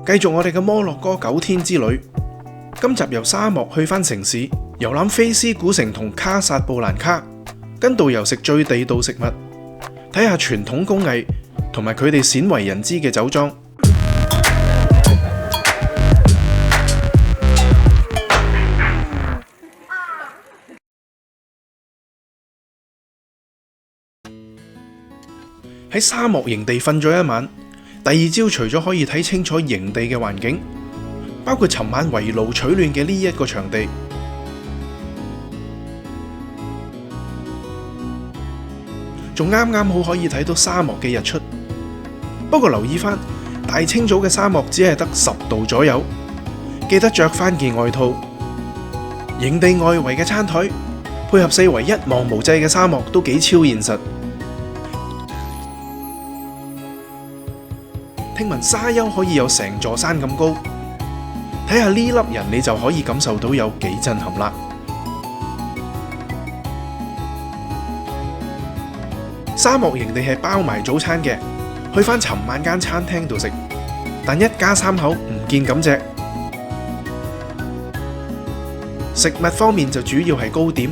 繼續我哋嘅摩洛哥9天之旅。今集由沙漠去返城市，遊覽菲斯古城同卡薩布蘭卡，跟導遊食最地道食物，睇下傳統工藝同埋佢哋鮮為人知嘅酒莊。喺沙漠營地瞓咗一晚，第二朝除咗可以睇清楚營地嘅環境，包括尋晚圍爐取暖嘅呢一個場地，仲啱啱好可以睇到沙漠嘅日出。不過留意返，大清早嘅沙漠只係得10度左右，記得着返件外套。營地外圍嘅餐台配合四圍一望無際嘅沙漠，都幾超現實。聽聞沙丘可以有成座山咁高，睇下呢粒人你就可以感受到有幾震撼啦。沙漠營地係包埋早餐嘅，去返尋晚間餐廳度食，但一家3口唔見咁隻。食物方面就主要係糕點、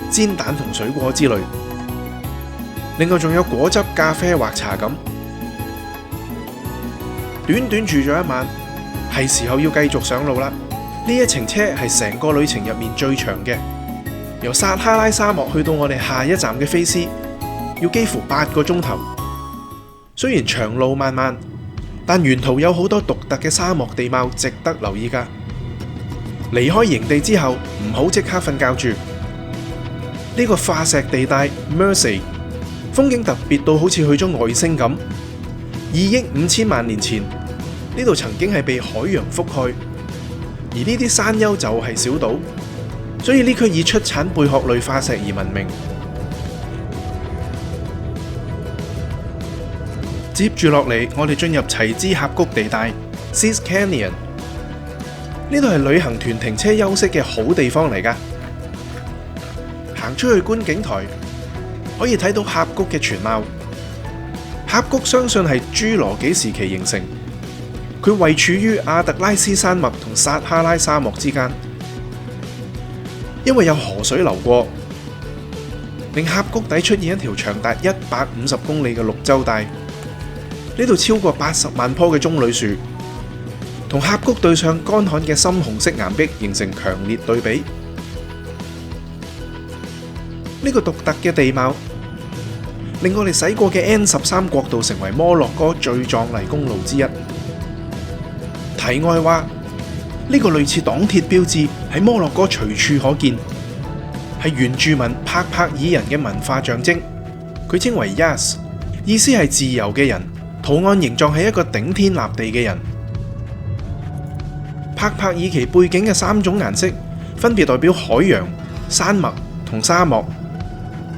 煎蛋同水果之類，另外仲有果汁、咖啡或茶咁。短短住咗一晚，係時候要繼續上路啦。呢一程車係成個旅程入面最長嘅，由撒哈拉沙漠去到我哋下一站嘅菲斯，要幾乎8個鐘頭。雖然長路漫漫，但沿途有好多獨特嘅沙漠地貌值得留意㗎。離開營地之後，唔好即刻瞓覺住。呢個化石地帶 Mersey 風景特別到好似去咗外星咁。2億5千萬年前，呢度曾經係被海洋覆蓋，而呢啲山丘就係小島，所以呢區以出產貝殼類化石而聞名。接住落嚟，我哋進入齊茲峽谷地帶 Seas Canyon， 呢度係旅行團停車休息嘅好地方嚟㗎。行出去觀景台，可以睇到峽谷嘅全貌。峽谷相信係侏羅紀時期形成，佢位處於阿特拉斯山脈同撒哈拉沙漠之間，因為有河水流過，令峽谷底出現一條長達150公里嘅綠洲帶。呢度超過80萬棵嘅棕櫚樹，同峽谷對上乾旱嘅深紅色岩壁形成強烈對比。呢個獨特嘅地貌令我哋駛過嘅 N13國道成為摩洛哥最壯麗公路之一。題外話，呢個類似黨鐵標誌喺摩洛哥隨處可見，係原住民帕柏爾人嘅文化象徵。佢稱為 Yas， 意思係自由嘅人，圖案形狀係一個頂天立地嘅人。帕柏爾旗背景嘅3種顏色分別代表海洋、山脈同沙漠。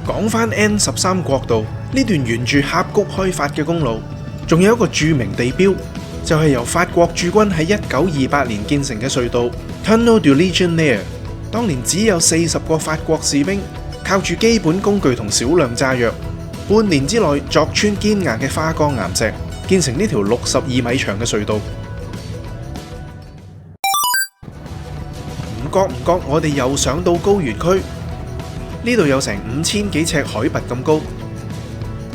講返 N13 國道呢段沿住峽谷開發嘅公路，仲有一個著名地標，就係由法國駐軍喺1928年建成嘅隧道 Tunnel du Ligonnès。當年只有40個法國士兵，靠住基本工具同少量炸藥，半年之內鑿穿堅硬嘅花崗岩石，建成呢條62米長嘅隧道。唔覺我哋又上到高原區。呢度有成5000幾尺海拔咁高，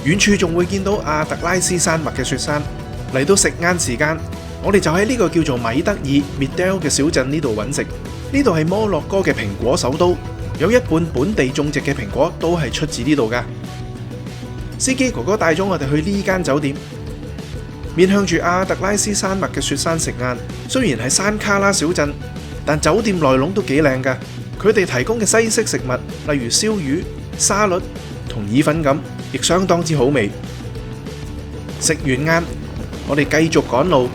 遠處仲會見到阿特拉斯山脈嘅雪山。嚟到食晏時間，我哋就喺呢個叫做米德爾 Midel 嘅小鎮呢度揾食。呢度係摩洛哥嘅蘋果首都，有一半本地種植嘅蘋果都係出自呢度㗎。司機哥哥帶咗我哋去呢間酒店，面向住阿特拉斯山脈嘅雪山食晏。雖然係山卡拉小鎮，但酒店內籠都幾靚㗎。佢哋提供嘅西式食物，例如燒魚、沙律同意粉咁，亦相當之好味。食完晏，我哋繼續趕路。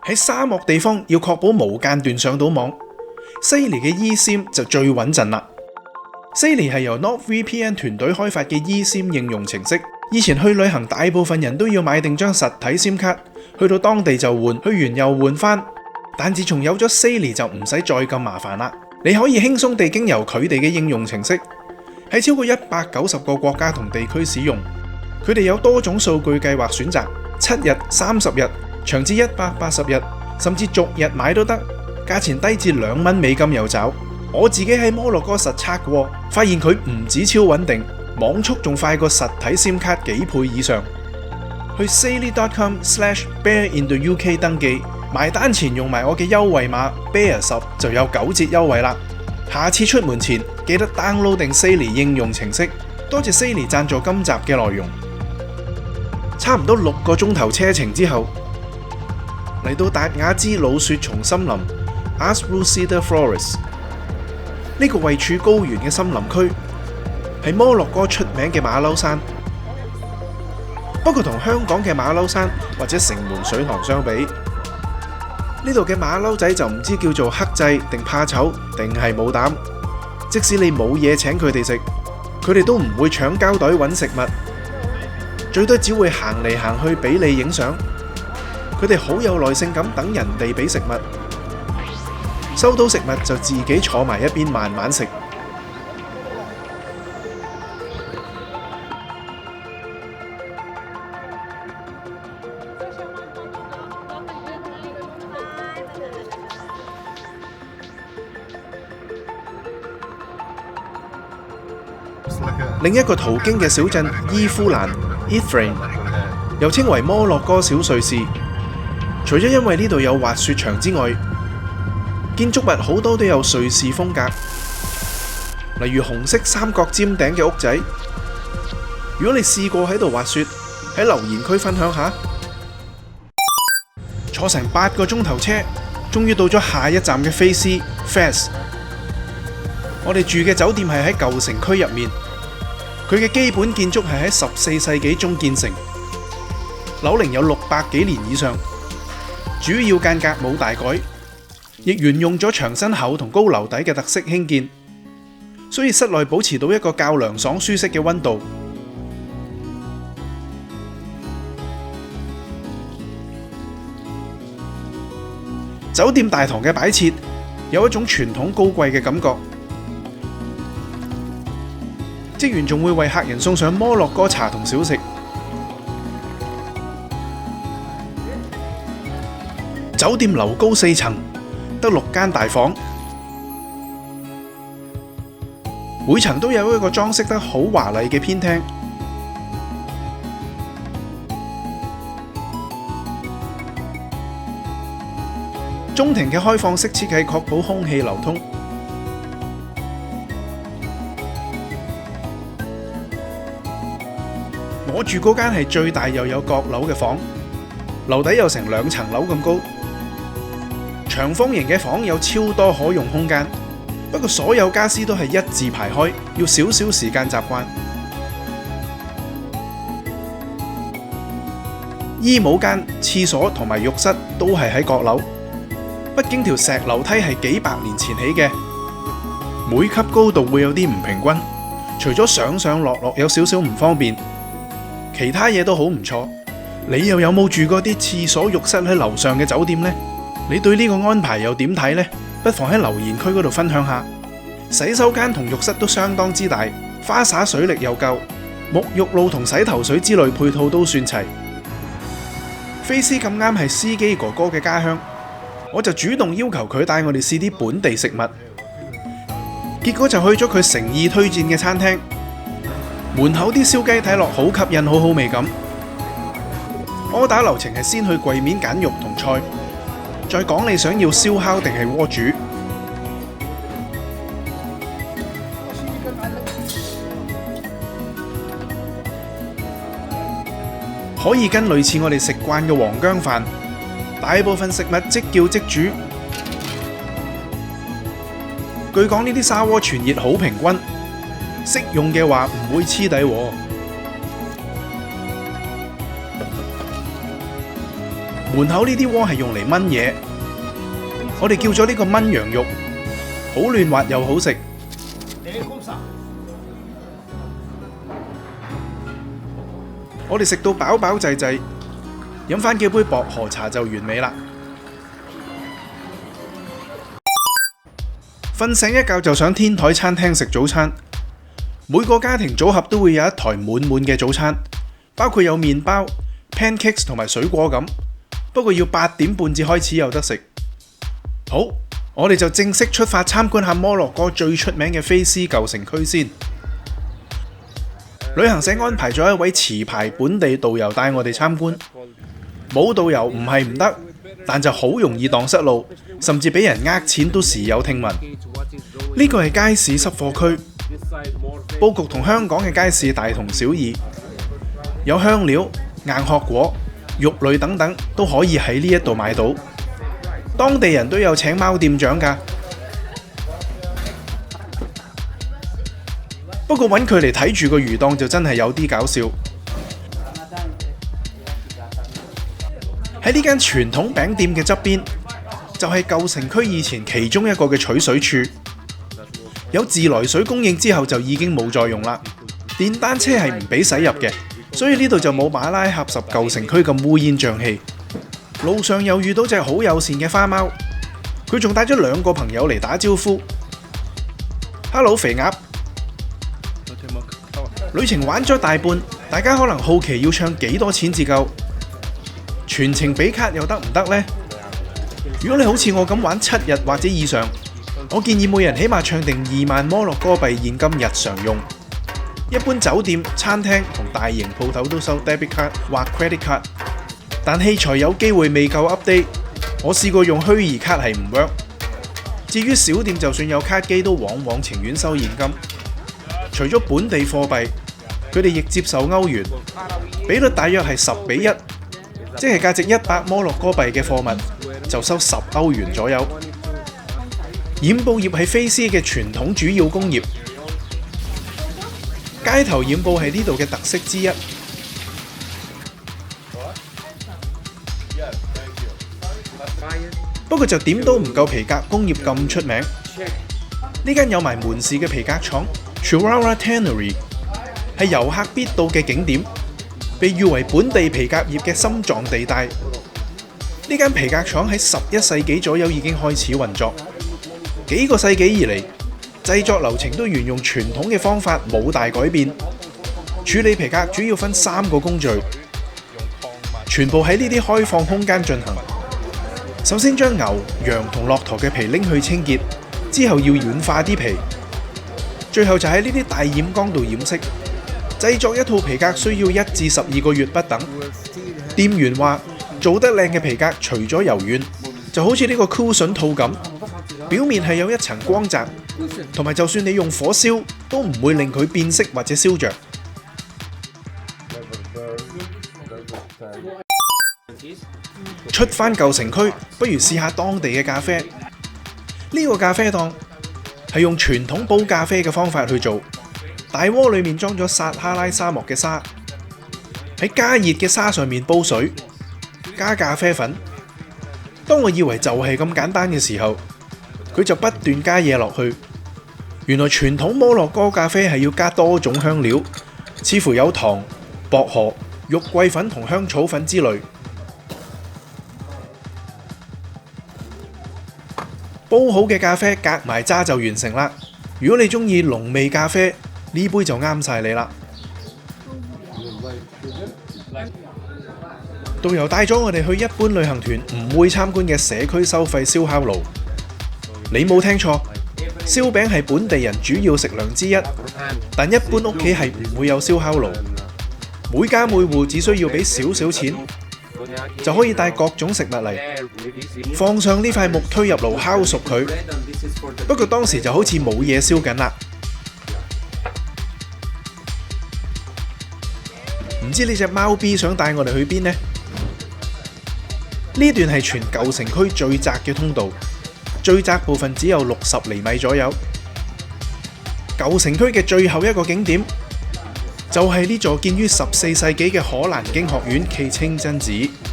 喺沙漠地方要確保無間斷上到網，西尼嘅 eSIM 就最穩陣啦。西尼係由 NordVPN 團隊開發嘅 eSIM 應用程式。以前去旅行，大部分人都要買定張實體 SIM 卡，去到當地就換，去完又換返。但自從有咗 Sally 就唔使再咁麻煩啦。你可以輕鬆地經由佢哋嘅應用程式，喺超過190個國家同地區使用。佢哋有多種數據計劃選擇，7日、30日，長至180日，甚至逐日買都得，價錢低至2蚊美金有找。我自己喺摩洛哥實測過，發現佢唔止超穩定，網速仲快過實體 SIM 卡幾倍以上。去 Sally.com/BearInTheUK 登記，埋單前用埋我嘅優惠碼 Bear10就有9折優惠啦。下次出門前記得 download 定 Sally 應用程式。多謝 Sally 贊助今集嘅內容。差唔多6個鐘頭車程之後，嚟到達雅茲老雪松森林 Asrul Cedar Forest。呢個位處高原嘅森林區，係摩洛哥出名嘅馬騮山。不過同香港嘅馬騮山或者城門水塘相比，呢度嘅馬騮仔就唔知叫做克制定怕醜定係冇膽。即使你冇嘢請佢哋食，佢哋都唔會搶膠袋揾食物，最多只會行嚟行去俾你影相。佢哋好有耐性咁等人哋俾食物，收到食物就自己坐埋一邊慢慢食。另一個途經嘅小鎮伊夫蘭 （Ifrane） 又稱為摩洛哥小瑞士。除咗因為呢度有滑雪場之外，建築物好多都有瑞士風格，例如紅色三角尖頂嘅屋仔。如果你試過喺度滑雪，喺留言區分享下。坐成8個鐘頭車，終於到咗下一站嘅菲斯 Fez。我哋住嘅酒店係喺舊城區入面。佢嘅基本建築係喺14世紀中建成，樓齡有600幾年以上，主要間隔冇大改，亦沿用咗牆身厚同高樓底嘅特色興建，所以室內保持到一個較涼爽舒適嘅溫度。酒店大堂嘅擺設有一種傳統高貴嘅感覺。職員仲會為客人送上摩洛哥茶同小食。酒店樓高4層，得6間大房，每層都有一個裝飾得好華麗嘅偏廳。中庭嘅開放式設計確保空氣流通。我住嗰間係最大又有閣樓嘅房，樓底有成2層樓咁高。長方形嘅房有超多可用空間，不過所有家私都係一字排開，要少少時間習慣。衣帽間、廁所同埋浴室都係喺閣樓，畢竟條石樓梯係幾百年前起嘅，每級高度會有啲唔平均，除咗上上落落有少少唔方便，其他嘢都好唔錯。你又有冇住過啲廁所、浴室喺樓上嘅酒店呢？你對呢個安排又點睇呢？不妨喺留言區嗰度分享下。洗手間同浴室都相當之大，花灑水力又夠，沐浴露同洗頭水之類配套都算齊。菲斯咁啱係司機哥哥嘅家鄉，我就主動要求佢帶我哋試啲本地食物，結果就去咗佢誠意推薦嘅餐廳。門口啲燒雞睇落好吸引，好好味咁。柯打流程係先去櫃面揀肉同菜，再講你想要燒烤定係鍋煮。可以跟類似我哋食慣嘅黃薑飯，大部分食物即叫即煮。據講呢啲砂鍋傳熱好平均，識用嘅話唔會黐底喎。門口呢啲鍋係用嚟炆嘢，我哋叫咗呢個炆羊肉，好嫩滑又好食。我哋食到飽飽滯滯，飲返幾杯薄荷茶就完美啦。瞓醒一覺就上天台餐廳食早餐，每個家庭組合都會有一台滿滿嘅早餐，包括有麵包、pancakes 同埋水果咁。不過要8點半至開始有得食。好，我哋就正式出發參觀下摩洛哥最出名嘅菲斯舊城區先。旅行社安排咗一位持牌本地導遊帶我哋參觀。冇導遊唔係唔得，但就好容易蕩失路，甚至俾人呃錢都時有聽聞。呢個係街市濕貨區，佈局同香港嘅街市大同小異，有香料、硬殼果、肉類等等都可以喺呢一度買到。當地人都有請貓店長㗎。不過揾佢嚟睇住個魚檔就真係有啲搞笑。喺呢間傳統餅店嘅側邊，就係舊城區以前其中一個嘅取水處。有自來水供應之後就已經冇再用啦。電單車係唔俾駛入嘅，所以呢度就冇馬拉喀什舊城區咁烏煙瘴氣。路上又遇到隻好友善嘅花貓，佢仲帶咗2個朋友嚟打招呼。Hello 肥鴨。旅程玩咗大半，大家可能好奇要唱幾多錢至夠？全程俾卡又得唔得呢？如果你好似我咁玩7日或者以上，我建議每人起碼唱定2萬摩洛哥幣現金日常用。一般酒店、餐廳同大型鋪頭都收 debit card 或 credit card， 但器材有機會未夠 update。我試過用虛擬卡係唔 work。至於小店，就算有卡機都往往情願收現金。除咗本地貨幣，佢哋亦接受歐元，比率大約係10比1，即係價值100摩洛哥幣嘅貨物就收10歐元左右。染布業係菲斯嘅傳統主要工業，街頭染布係呢度嘅特色之一。不過就點都唔夠皮革工業咁出名。呢間有埋門市嘅皮革廠 Churawa Tannery 係遊客必到嘅景點，被譽為本地皮革業嘅心臟地帶。呢間皮革廠喺11世紀左右已經開始運作，幾個世紀以嚟，製作流程都沿用傳統嘅方法，冇大改變。處理皮革主要分3個工序，全部喺呢啲開放空間進行。首先將牛、羊同駱駝嘅皮拎去清潔，之後要軟化啲皮，最後就喺呢啲大染缸度染色。製作一套皮革需要1至12個月不等。店員話，做得靚嘅皮革除咗柔軟，就好似呢個 cushion 套咁，表面係有一層光澤，同埋就算你用火燒，都唔會令佢變色或者燒着。出返舊城區，不如試下當地嘅咖啡。呢個咖啡檔係用傳統煲咖啡嘅方法去做，大鍋裏面裝咗撒哈拉沙漠嘅沙，喺加熱嘅沙上面煲水，加咖啡粉。當我以為就係咁簡單嘅時候，佢就不斷加嘢落去。原來傳統摩洛哥咖啡係要加多種香料，似乎有糖、薄荷、肉桂粉同香草粉之類。煲好嘅咖啡隔埋渣就完成啦。如果你中意濃味咖啡，呢杯就啱晒你啦。導遊帶咗我哋去一般旅行團唔會參觀嘅社區收費燒烤爐。你冇聽錯，燒餅係本地人主要食糧之一，但一般屋企係唔會有燒烤爐。每家每戶只需要俾少少錢，就可以帶各種食物嚟，放上呢塊木推入爐烤熟佢。不過當時就好似冇嘢燒緊啦。唔知呢隻貓 B 想帶我哋去邊呢？呢段係全舊城區最窄嘅通道，最窄部分只有60厘米左右。舊城區嘅最後一個景點就係呢座建於14世紀嘅可蘭經學院暨清真寺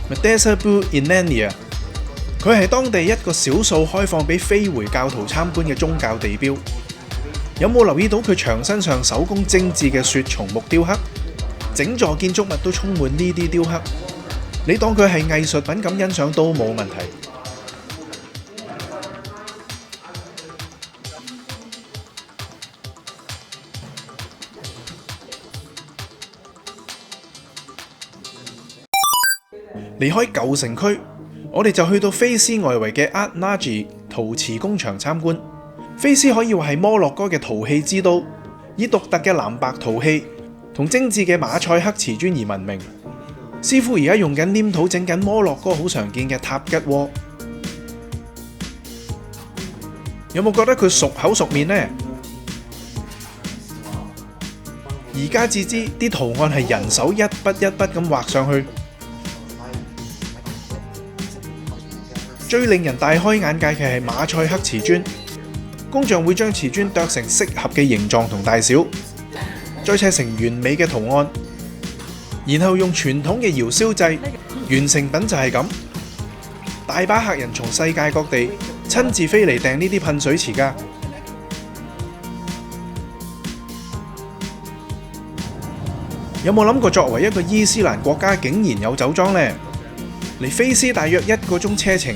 Madrasah Bu Inania。佢係當地一個少數開放俾非回教徒參觀嘅宗教地標。有冇留意到佢牆身上手工精緻嘅雪松木雕刻？整座建築物都充滿呢啲雕刻，你當佢係藝術品咁欣賞都冇問題。離開舊城區，我哋就去到菲斯外圍嘅 Art Nagy 陶瓷工場參觀。菲斯可以話係摩洛哥嘅陶器之都，以獨特嘅藍白陶器同精緻嘅馬賽克瓷磚而聞名。師傅而家用緊黏土整緊摩洛哥好常見嘅塔吉鍋，有冇覺得佢熟口熟面呢？而家至知啲圖案係人手一筆一筆咁畫上去。最令人大開眼界嘅係馬賽克瓷磚，工匠會將瓷磚剁成適合嘅形狀同大小，再砌成完美嘅圖案，然後用傳統嘅窯燒製，完成品就係咁。大把客人從世界各地親自飛嚟訂呢啲噴水池㗎。有冇諗過作為一個伊斯蘭國家，竟然有酒莊呢？離菲斯大約1個鐘車程，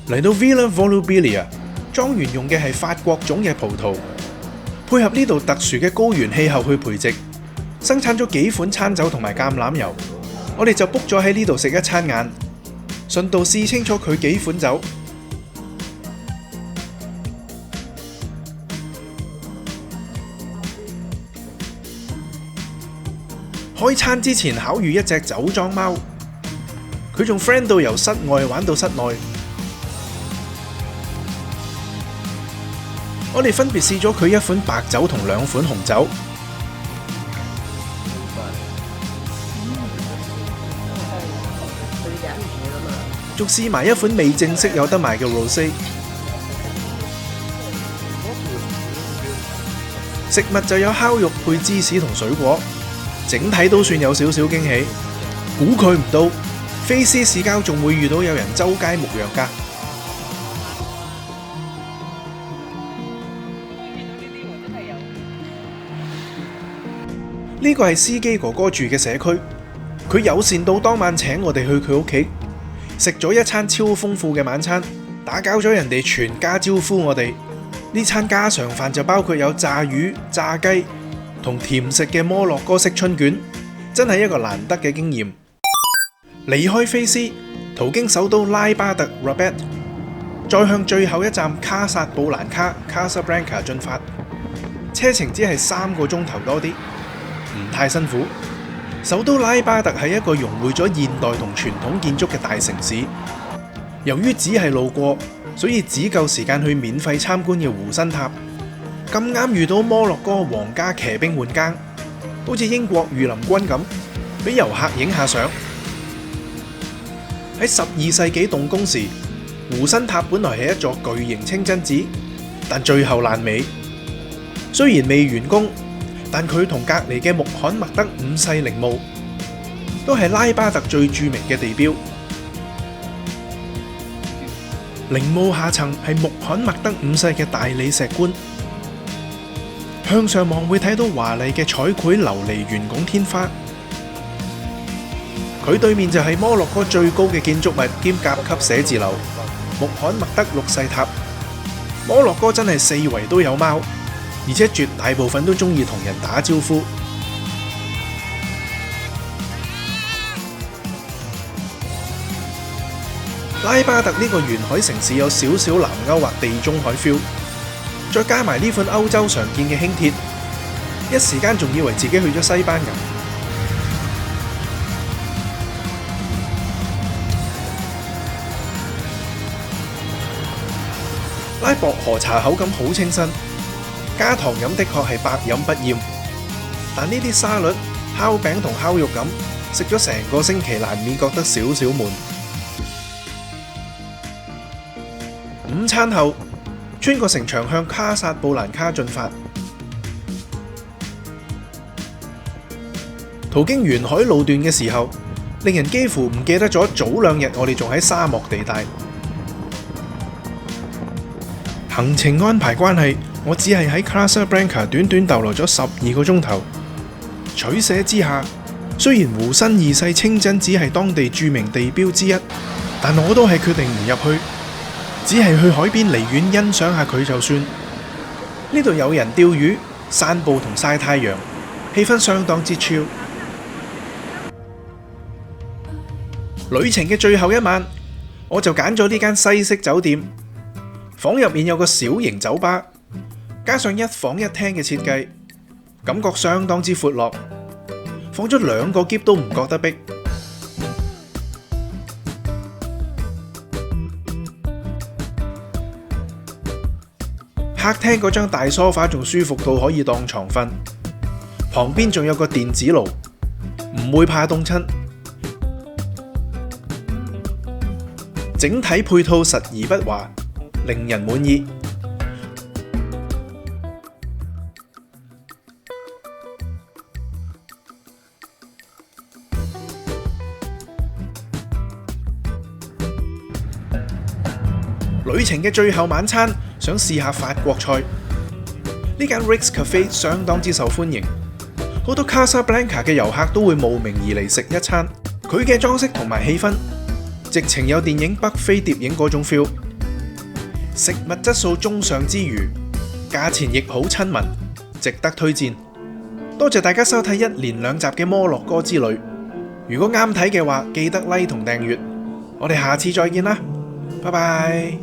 嚟到 Villa Volubilia， 莊園用嘅係法國種嘅葡萄，配合呢度特殊嘅高原氣候去培植，生產咗幾款餐酒同埋橄欖油。我哋就 book 咗喺呢度食一餐晏，順道試清楚佢幾款酒。開餐之前巧遇一隻酒莊貓，佢仲 friend 到由室外玩到室內。我哋分別試咗佢1款白酒同2款紅酒，仲試埋1款未正式有得賣嘅 Rosé。食物就有烤肉配芝士同水果，整體都算有少少驚喜。估佢唔到，菲斯市郊仲會遇到有人周街牧羊㗎。呢個係司機哥哥住嘅社區，佢友善到當晚請我哋去佢屋企食咗一餐超豐富嘅晚餐，打攪咗人哋全家招呼我哋。呢餐家常飯就包括有炸魚、炸雞同甜食嘅摩洛哥式春卷，真係一個難得嘅經驗。離開菲斯，途經首都拉巴特 Rabat， 再向最後一站卡薩布蘭卡 Casablanca 進發，車程只係3個鐘頭多啲，唔太辛苦。首都拉巴特係一個融匯咗現代同傳統建築嘅大城市。由於只係路過，所以只夠時間去免費參觀嘅湖心塔。咁啱遇到摩洛哥皇家騎兵換更，好似英國御林軍咁，俾遊客影下相。喺12世紀動工時，湖心塔本來係一座巨型清真寺，但最後爛尾。雖然未完工，但佢同隔離嘅穆罕默德5世陵墓都係拉巴特最著名嘅地標。陵墓下層係穆罕默德5世嘅大理石棺，向上望會睇到華麗嘅彩繪琉璃圓拱天花。佢對面就係摩洛哥最高嘅建築物兼甲級寫字樓穆罕默德6世塔。摩洛哥真係四圍都有貓，而且絕大部分都中意同人打招呼。拉巴特呢個沿海城市有少少南歐或地中海 feel， 再加埋呢款歐洲常見嘅輕鐵，一時間仲以為自己去咗西班牙。拉薄荷茶口感好清新，加糖飲的確係百飲不厭，但呢啲沙律、烤餅同烤肉咁，食咗成個星期難免覺得少少悶。午餐後，穿過城牆向卡薩布蘭卡進發，途經沿海路段嘅時候，令人幾乎唔記得咗早2日我哋仲喺沙漠地帶。行程安排關係，我只係喺 Casablanca 短短逗留咗12個鐘頭。取捨之下，雖然湖心2世清真寺係當地著名地標之一，但我都係決定唔入去。只係去海邊離遠欣賞下佢就算。呢度有人釣魚、散步同曬太陽，氣氛相當之 chill。旅程嘅最後一晚，我就揀咗呢間西式酒店，房入面有個小型酒吧，加上一房一廳嘅設計，感覺相當之闊落，放咗2個篋都唔覺得逼。客廳嗰張大梳化仲舒服到可以當床瞓，旁邊仲有個電子爐，唔會怕凍親。整體配套實而不華，令人滿意。旅程嘅最後晚餐，想試下法國菜。呢間 Rick's Cafe 相當之受歡迎，好多 Casablanca 嘅遊客都會慕名而嚟食一餐。佢嘅裝飾同埋氣氛，直情有電影《北非諜影》嗰種 feel。食物質素中上之餘，價錢亦好親民，值得推薦。多謝大家收睇1連2集嘅摩洛哥之旅。如果啱睇嘅話，記得 like 同訂閱。我哋下次再見啦，拜拜。